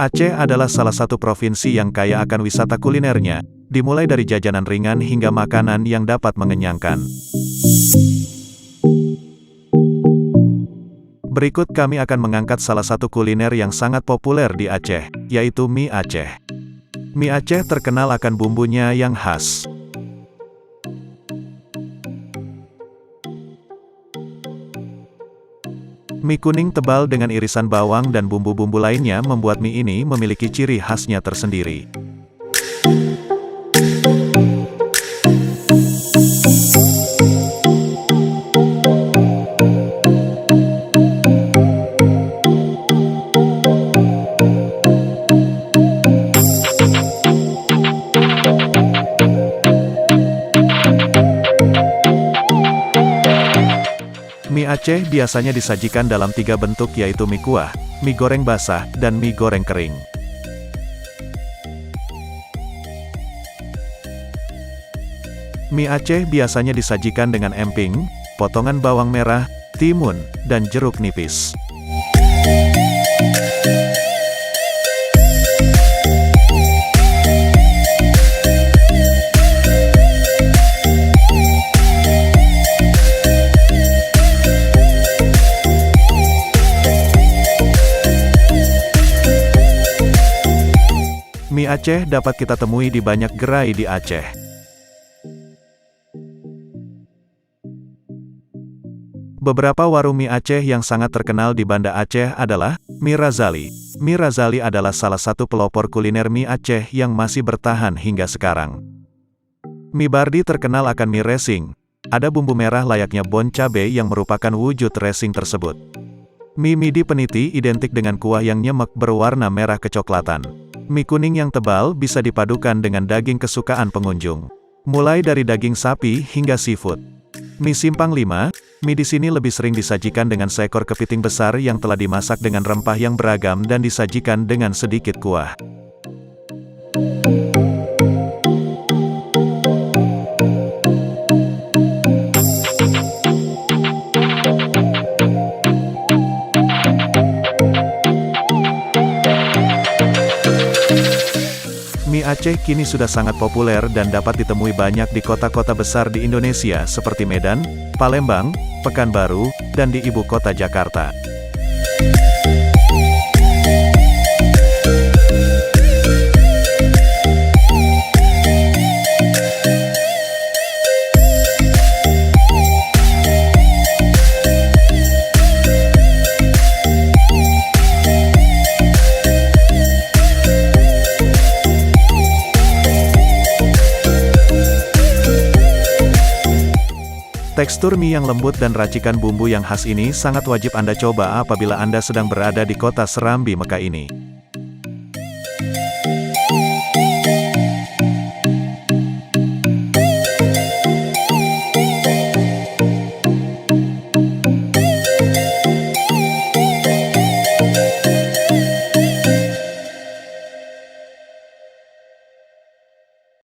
Aceh adalah salah satu provinsi yang kaya akan wisata kulinernya, dimulai dari jajanan ringan hingga makanan yang dapat mengenyangkan. Berikut kami akan mengangkat salah satu kuliner yang sangat populer di Aceh, yaitu mie Aceh. Mie Aceh terkenal akan bumbunya yang khas. Mie kuning tebal dengan irisan bawang dan bumbu-bumbu lainnya membuat mie ini memiliki ciri khasnya tersendiri. Mie Aceh biasanya disajikan dalam 3 bentuk yaitu mie kuah, mie goreng basah, dan mie goreng kering. Mie Aceh biasanya disajikan dengan emping, potongan bawang merah, timun, dan jeruk nipis. Mie Aceh dapat kita temui di banyak gerai di Aceh. Beberapa warung mie Aceh yang sangat terkenal di Banda Aceh adalah Mie Razali. Mie Razali adalah salah satu pelopor kuliner mie Aceh yang masih bertahan hingga sekarang. Mie Bardi terkenal akan mie racing. Ada bumbu merah layaknya bon cabai yang merupakan wujud racing tersebut. Mie Midi Peniti identik dengan kuah yang nyemek berwarna merah kecoklatan. Mie kuning yang tebal bisa dipadukan dengan daging kesukaan pengunjung. Mulai dari daging sapi hingga seafood. Mie Simpang 5, mie di sini lebih sering disajikan dengan seekor kepiting besar yang telah dimasak dengan rempah yang beragam dan disajikan dengan sedikit kuah. Mie Aceh kini sudah sangat populer dan dapat ditemui banyak di kota-kota besar di Indonesia seperti Medan, Palembang, Pekanbaru, dan di ibu kota Jakarta. Tekstur mie yang lembut dan racikan bumbu yang khas ini sangat wajib Anda coba apabila Anda sedang berada di kota Serambi Mekah ini.